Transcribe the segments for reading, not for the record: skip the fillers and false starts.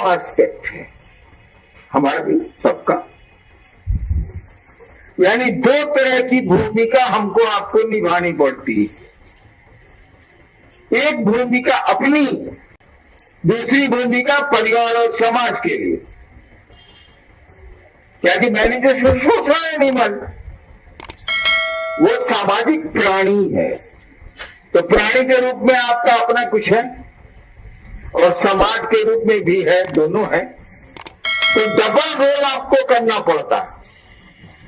Aspect है, हमारा भी, सबका। यानी दो तरह की भूमिका हमको आपको निभानी पड़ती है। एक भूमिका अपनी, दूसरी भूमिका परिवार और समाज के लिए। क्योंकि मैंने जो सोशल एनिमल, वो सामाजिक प्राणी है, तो प्राणी के रूप में आपका अपना कुछ है और समाज के रूप में भी है, दोनों है। तो डबल रोल आपको करना पड़ता है,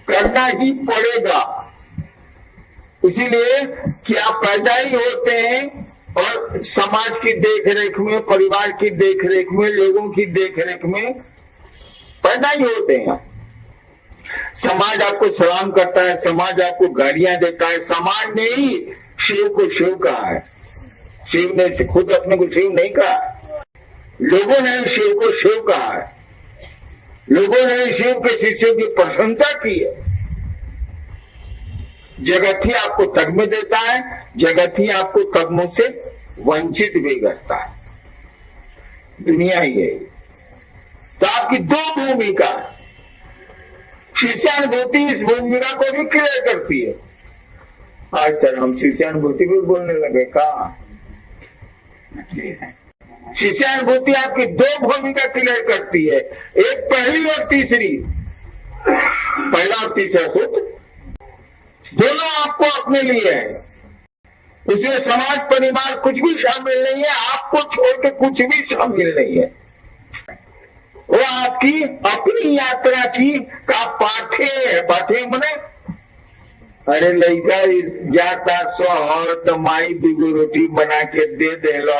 करना ही पड़ेगा। इसीलिए कि आप पैदा ही होते हैं और समाज की देखरेख में, परिवार की देखरेख में, लोगों की देखरेख में पैदा ही होते हैं। समाज आपको सलाम करता है, समाज आपको गाड़ियां देता है। समाज ने ही शिव को शिव कहा है, शिव ने खुद अपने को शिव नहीं कहा, लोगों ने शिव को शिव कहा है, लोगों ने शिव के शिष्यों की प्रशंसा की है। जगत ही आपको तगमे देता है, जगत ही आपको तगमों से वंचित भी करता है, दुनिया ही है। तो आपकी दो भूमिका, शिष्यानुभूति इस भूमिका को भी क्लियर करती है। आज सर हम शिष्यानुभूति भी बोलने लगे कहा, शिष्यानुभूति आपकी दो भूमिका क्लियर करती है, एक पहली और तीसरी, पहला और तीसरा सूत्र दोनों आपको अपने लिए है। इसमें समाज परिवार कुछ भी शामिल नहीं है, आपको छोड़ के कुछ भी शामिल नहीं है। वो आपकी अपनी यात्रा की का पाठे है। पाठे मने अरे लड़का जाता सोहर तो माई दुगो रोटी बना के दे देलो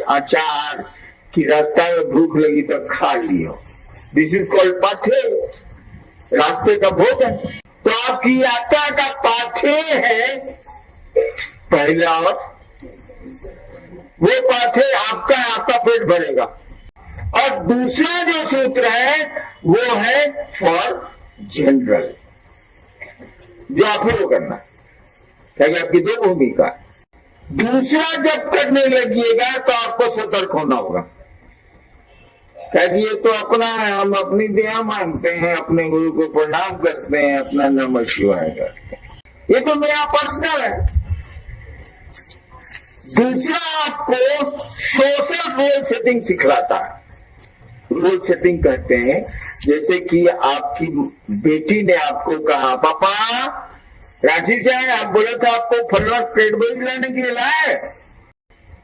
अचार कि रास्ता में भूख लगी तो खा लियो। दिस इज कॉल्ड पाठे, रास्ते का भोजन। तो आपकी यात्रा का पाठे है पहला, और वो पाठे आपका पेट भरेगा। और दूसरा जो सूत्र है वो है फॉर जनरल, जो आप ही को करना, क्या आपकी दो भूमिका। दूसरा जब करने लगिएगा तो आपको सतर्क होना होगा। ये तो अपना है, हम अपनी दया मानते हैं, अपने गुरु को प्रणाम करते हैं, अपना नमः शिवाय करते हैं, ये तो मेरा पर्सनल है। दूसरा आपको सोशल रोल सेटिंग सिखलाता है। रोल सेटिंग कहते हैं, जैसे कि आपकी बेटी ने आपको कहा पापा रांची से आए, आप बोले थे आपको फलना कैडबरी लाने के लिए लाए,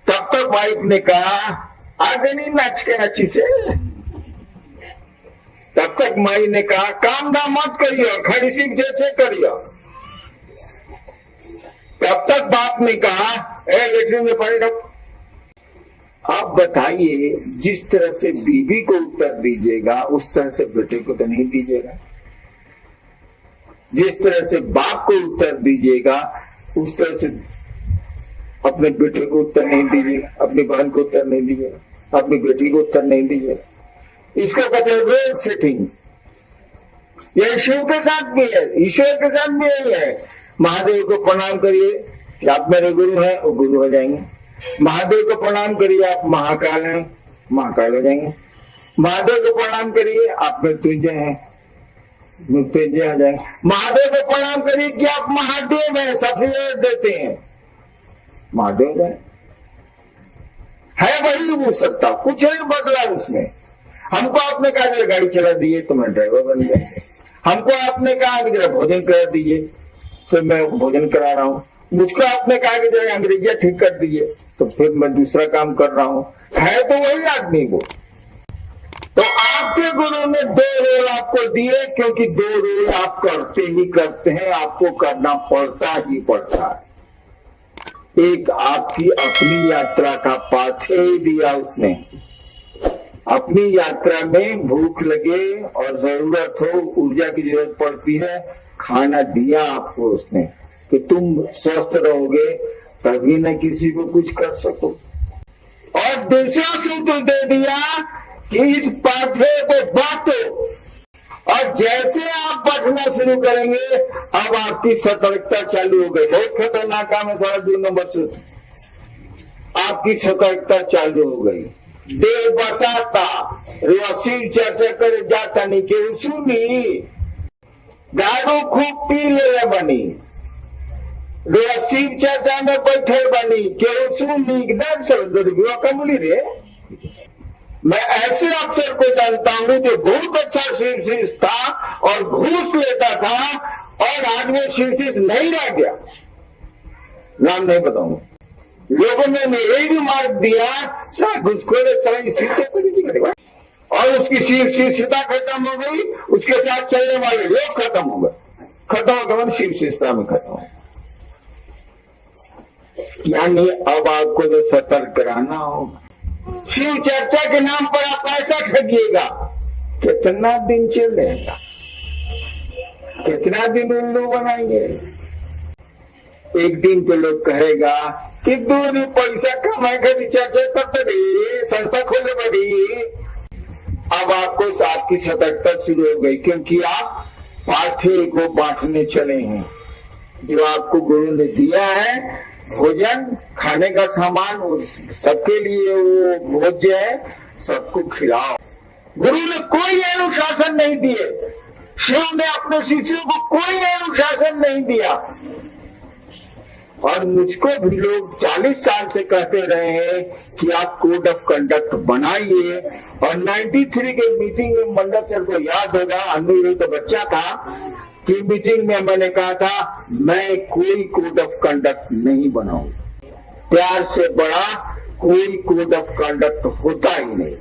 तब तक वाइफ ने कहा आगे नहीं नाच के अच्छी से। तब तक माई ने कहा काम धाम मत करियो, खड़ी सीख जैसे करियो। तब तक बाप ने कहा लेटरिन में पानी रख। आप बताइए, जिस तरह से बीवी को उत्तर दीजिएगा उस तरह से बेटे को तो नहीं दीजिएगा। जिस तरह से बाप को उत्तर दीजिएगा उस तरह से अपने बेटे को उत्तर नहीं दीजिएगा, अपनी बहन को उत्तर नहीं दीजिएगा, अपनी बेटी को उत्तर नहीं दीजिएगा। इसको कहते हैं रोल सेटिंग। यह शिव के साथ भी है, ईश्वर के साथ भी यही है। महादेव को प्रणाम करिए कि आप मेरे गुरु हैं, वो गुरु हो जाएंगे। महादेव को प्रणाम करिए आप महाकाल हैं, महाकाल हो जाएंगे। महादेव को प्रणाम करिए आप मृत्युंजय हैं, मृत्युंजय हो जाएंगे। महादेव को प्रणाम करिए कि आप महादेव हैं, सबसे ज्यादा देते हैं, महादेव है वही हो सकता, कुछ नहीं बदला उसमें। हमको आपने कहा जरा गाड़ी चला दिए तो मैं ड्राइवर बन गया। हमको आपने कहा कि जरा भोजन करा दीजिए तो मैं भोजन करा रहा हूँ। मुझको आपने कहा कि जरा अंग्रेजियां ठीक कर दीजिए तो फिर मैं दूसरा काम कर रहा हूँ। है तो वही आदमी वो। तो आपके गुरु ने दो रोल आपको दिए, क्योंकि दो रोल आप करते ही करते हैं, आपको करना पड़ता ही पड़ता है। एक आपकी अपनी यात्रा का पाठे दिया उसने। अपनी यात्रा में भूख लगे और जरूरत हो, ऊर्जा की जरूरत पड़ती है, खाना दिया आपको उसने कि तुम स्वस्थ रहोगे तभी न किसी को कुछ कर सको। और दूसरा सूत्र दे दिया कि इस पाठे को बांटो, और जैसे आप बढ़ना शुरू करेंगे अब आपकी सतर्कता चालू हो गई। बहुत खतरनाक काम है सारा 2 नंबर सूत्र। आपकी सतर्कता चालू हो गई। देह बसाता शिव चर्चा करे जाता नहीं के सुनी गाड़ू खूब पी ले बनी शिव चर्चा में बैठे बनी के सुनी दुर्व्यवहार कमली रे। मैं ऐसे अफसर को जानता हूं जो बहुत अच्छा शीर्षिस था और घूस लेता था और आज वो शीर्षिस नहीं रह गया, नाम नहीं बताऊंगा। लोगों ने यही भी मार्क दिया सारा घुसखोरे सारा और उसकी शीर्षिता खत्म हो गई, उसके साथ चलने वाले लोग खत्म हो गए, खत्म हो गए शीर्षिता में खत्म हो। यानी अब आपको जो सतर्क कराना होगा, शिव चर्चा के नाम पर आप पैसा ठगिएगा, कितना दिन चलेगा, कितना दिन उल्लू बनाएंगे। एक दिन तो लोग कहेगा कि दूरी पैसा कमाए कर चर्चा करते रही, संस्था खोले बड़ी। अब आपको आपकी सतर्कता शुरू हो गई क्योंकि आप पाथे को बांटने चले हैं। जो आपको गुरु ने दिया है भोजन खाने का सामान, सबके लिए वो भोज्य है, सबको खिलाओ। गुरु ने कोई अनुशासन नहीं दिए, शिव ने अपने शिष्यों को कोई अनुशासन नहीं दिया। और मुझको भी लोग 40 साल से कहते रहे हैं कि आप कोड ऑफ कंडक्ट बनाइए। और 93 के मीटिंग में मंडल सर को याद होगा, अन्नू तो बच्चा था कि मीटिंग में मैंने कहा था मैं कोई कोड ऑफ कंडक्ट नहीं बनाऊंगा, प्यार से बड़ा कोई कोड ऑफ कंडक्ट होता ही नहीं।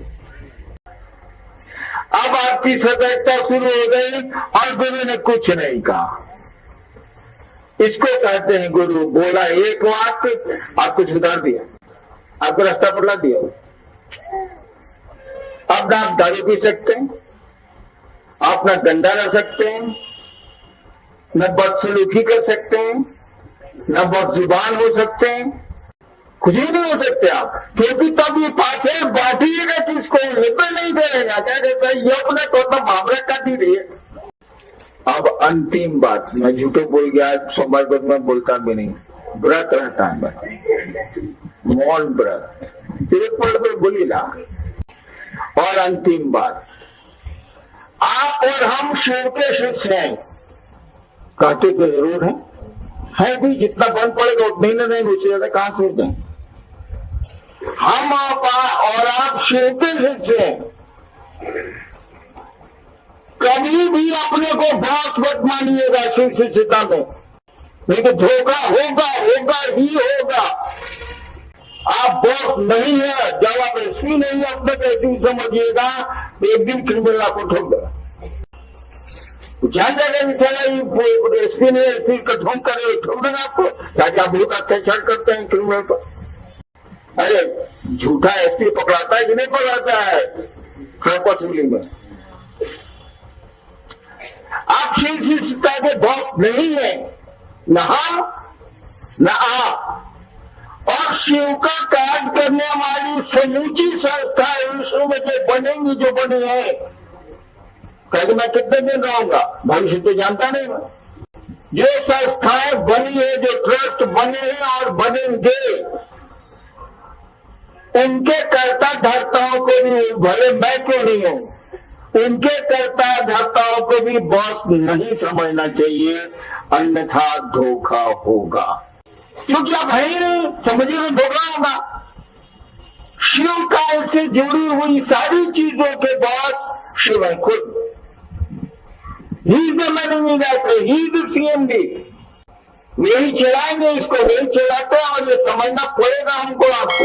अब आपकी सतर्कता शुरू हो गई और गुरु ने कुछ नहीं कहा। इसको कहते हैं गुरु बोला एक वाक्य, आपको सुधार दिया, आपको रास्ता बदला दिया। अब ना आप दारू पी सकते हैं, आप ना गंदा रह सकते हैं, न बदसलूकी कर सकते हैं, न बदजुबान हो सकते हैं, कुछ भी नहीं हो सकते आप, क्योंकि तब ये पाथे बांटिएगा किसको, हिब्बे नहीं करेगा। क्या कहता है ये अपने तो मामला कर दी रही है। अब अंतिम बात, मैं झूठो बोल गया, सोमवार को मैं बोलता भी नहीं, व्रत रहता है मैं, मौन व्रत एक पल में बोली ला। और अंतिम बात, आप और हम शिव के शिष्य हैं, कहते तो जरूर है भी, जितना बन पड़ेगा उतने नहीं, उससे ज्यादा कहां से दें। हम आप और आप शिव के शिष्य हैं, कभी भी अपने को बॉस मत मानिएगा शिव शिष्यता में, नहीं तो धोखा होगा होगा ही होगा। आप बॉस नहीं है, जब आप एसपी नहीं है अपने कैसे समझिएगा, एक दिन क्रिमिनल आपको ठोक देगा। जान जाएगा एसपी ने एसपी को ठोक करे, ठोक देगा आपको, ताकि आप बहुत अत्याचार करते हैं क्रिमिनल पर। अरे झूठा एसपी पकड़ाता है कि नहीं पकड़ाता है कैंपस में। आप शिव शिष्यता के बॉस नहीं है, न हम न आप। और शिव का कार्य करने वाली समूची संस्था विश्व में जो बनेंगी, जो बनी है, कहीं मैं कितने दिन रहूंगा भविष्य तो जानता नहीं मैं। जो संस्थाएं बनी है, जो ट्रस्ट बने हैं और बनेंगे, उनके कर्ता धर्ताओं को भी, भले मैं क्यों नहीं हूं, उनके कर्ता धर्ताओं को भी बॉस नहीं समझना चाहिए, अन्यथा धोखा होगा। क्योंकि आप है ही नहीं, समझिए तो धोखा होगा। शिव काल से जुड़ी हुई सारी चीजों के बॉस शिव है खुद। He is the managing director, he is the CMD। यही चलाएंगे इसको, यही चलाते हैं और ये समझना पड़ेगा हमको आपको।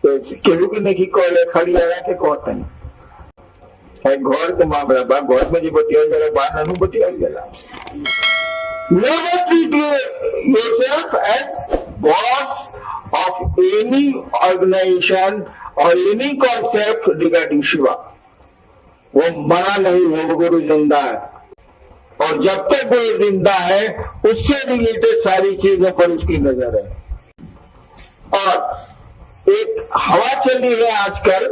तो केहू की नहीं कॉले खड़ी लगा के कहते हैं घर के मामला बा, घर में जो बतिया जरा बाहर ननु बतिया जरा। Never treat yourself as boss of any organization or any concept regarding Shiva। वो मरा नहीं है, गुरु जिंदा है, और जब तक गुरु जिंदा है उससे रिलेटेड सारी चीजों पर उसकी नजर है। और एक हवा चली है आजकल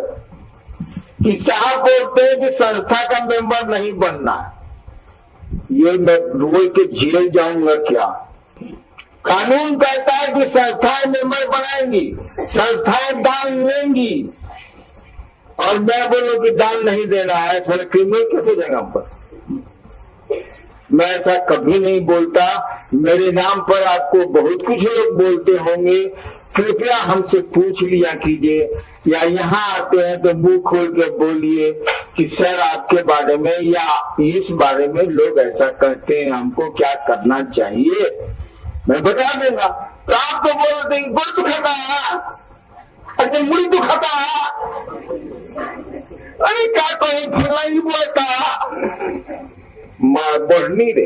कि साहब बोलते हैं कि संस्था का मेंबर नहीं बनना, ये मैं रोज के जेल जाऊंगा क्या, कानून कहता है कि संस्थाएं मेंबर बनाएंगी, संस्थाएं दान लेंगी, और मैं बोलूं कि दान नहीं देना है, सर क्रिमिनल कैसे देगा हम पर? मैं ऐसा कभी नहीं बोलता। मेरे नाम पर आपको बहुत कुछ लोग बोलते होंगे, कृपया हमसे पूछ लिया कीजिए, या यहाँ आते हैं तो मुंह खोल के बोलिए कि सर आपके बारे में या इस बारे में लोग ऐसा कहते हैं, हमको क्या करना चाहिए, मैं बता दूंगा। तो आप तो बोलते हैं गोड़ दुखाता है, अरे मुड़ी दुखाता है, अरे क्या कोई फला ही बोलता मां बढ़नी रे।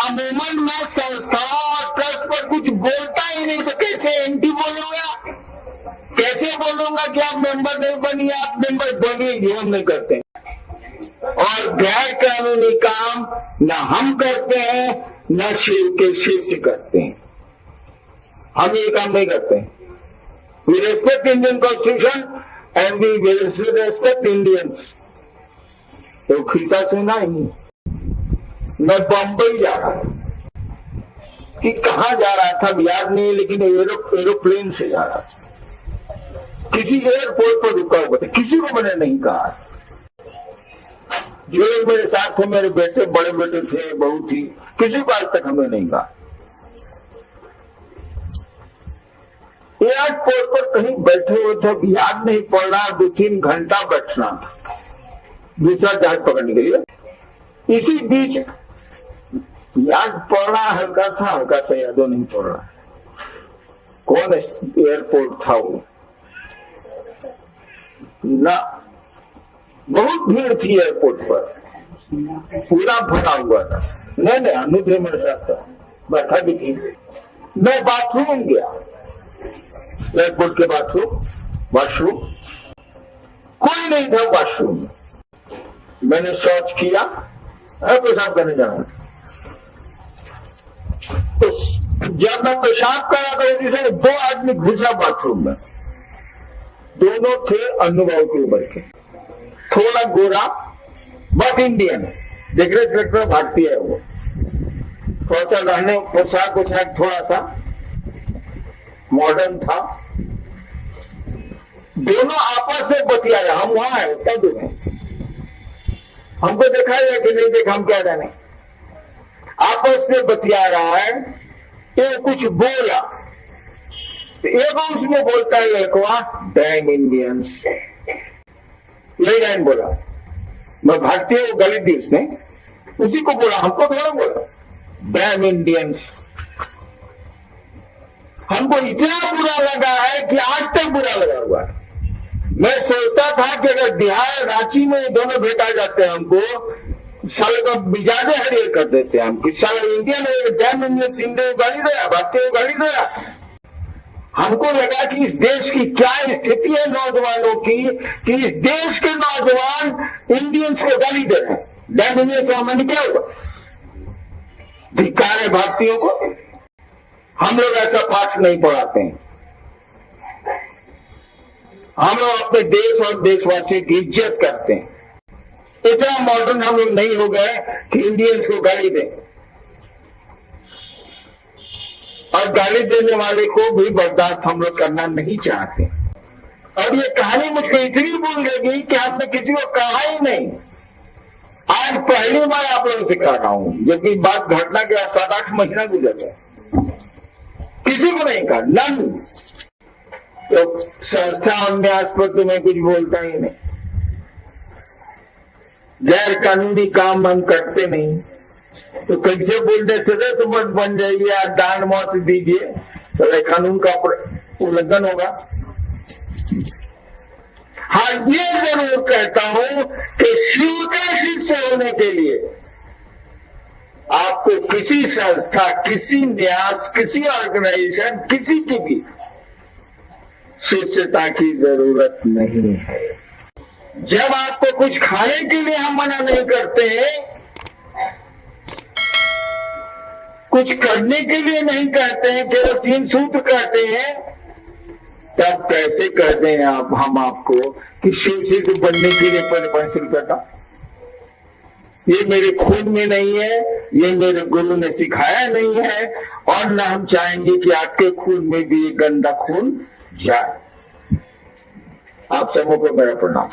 अमूमन मैं संस्थाओं और ट्रस्ट पर कुछ बोलता ही नहीं, तो कैसे एंटी बोलूंगा? कैसे बोलूंगा कि आप मेंबर नहीं बनिए? आप मेंबर बनिए, हम नहीं करते। और गैर कानूनी काम न हम करते हैं, न शिव के शिष्य करते हैं। हम ये काम नहीं करते हैं। We respect Indian Constitution and we will respect Indians. तो खिस्सा सुना ही। मैं बंबई जा रहा था, कि कहां जा रहा था याद नहीं, लेकिन एरोप्लेन से जा रहा था। किसी एयरपोर्ट पर रुका हुआ था, किसी को मैंने नहीं कहा। जो लोग मेरे साथ थे, मेरे बेटे, बड़े बेटे थे, बहू थी, किसी को आज तक हमने नहीं कहा। एयरपोर्ट पर कहीं बैठे हुए थे, याद नहीं पड़ रहा, 2-3 घंटा बैठना था दूसरा जहाज पकड़ने के लिए। इसी बीच याद पड़ रहा हल्का सा यादों नहीं पड़ रहा कौन एयरपोर्ट था वो ना। बहुत भीड़ थी एयरपोर्ट पर, पूरा भरा हुआ था। नहीं अनुद्र मेरे साथ था, बैठा भी थी। मैं बाथरूम गया, एयरपोर्ट के वॉशरूम कोई नहीं था वॉशरूम में। मैंने शौच किया, पेशाब करने जाना। तो जब मैं पेशाब करा कर जिसे 2 आदमी घुसा बाथरूम में, दोनों थे अनुभव की उम्र के, थोड़ा गोरा बट इंडियन, देख रहे सेक्टर भारतीय है वो, थोड़ा सा रहने पोशाक थोड़ा सा मॉडर्न था। दोनों आपस में बतियाया, हम वहां है तब में, हमको देखा है कि नहीं देखा हम क्या जाने। आपस में बतिया रहा है, ये कुछ बोला, तो एक उसमें बोलता है लड़कवा, डैम इंडियंस, यही लाइन बोला। मैं भारतीय को गाली दी उसने, उसी को बोला, हमको थोड़ा बोला डैम इंडियंस। हमको इतना बुरा लगा है कि आज तक बुरा लगा हुआ है। मैं सोचता था कि अगर बिहार रांची में दोनों भेटा जाते हैं हमको, साले को मिजाजे हरियर कर देते हैं हम, कि साले इंडियन डैम इंडियन सिंधे गाली दया, भारतीय को गाली दया। हमको लगा कि इस देश की क्या स्थिति है नौजवानों की, कि इस देश के नौजवान इंडियंस को गाली दे रहे हैं। डैम इंडियन से हमें क्या हुआ? धिक्कार है भारतीयों को। हम लोग ऐसा पाठ नहीं पढ़ाते हैं। हम लोग अपने देश और देशवासियों की इज्जत करते हैं। इतना मॉडर्न हम लोग नहीं हो गए कि इंडियंस को गाली दें, और गाली देने वाले को भी बर्दाश्त हम लोग करना नहीं चाहते। और ये कहानी मुझको इतनी भूल गई कि हमने किसी को कहा ही नहीं। आज पहली बार आप लोगों से कह रहा हूं, जबकि बात घटना के 7-8 महीना गुजर गए, किसी को नहीं कहा, नन। तो संस्था और न्यास पर तो मैं कुछ बोलता ही नहीं। गैर कानूनी काम हम करते नहीं, तो कैसे बोलते सदस्य मत बन जाइए या दान मत दीजिए, सदा कानून का उल्लंघन होगा। हाँ, ये जरूर कहता हूं कि शिव के शिष्य होने के लिए आपको किसी संस्था, किसी न्यास, किसी ऑर्गेनाइजेशन, किसी की भी शिष्यता की जरूरत नहीं है। जब आपको कुछ खाने के लिए हम मना नहीं करते हैं, कुछ करने के लिए नहीं कहते हैं, केवल 3 सूत्र कहते हैं, तब कैसे कहते हैं आप हम आपको कि शिव शिष्य बनने के लिए ₹5 का? ये मेरे खून में नहीं है, ये मेरे गुरु ने सिखाया नहीं है, और न हम चाहेंगे कि आपके खून में भी ये गंदा खून जाए। आप सबों को मेरा प्रणाम।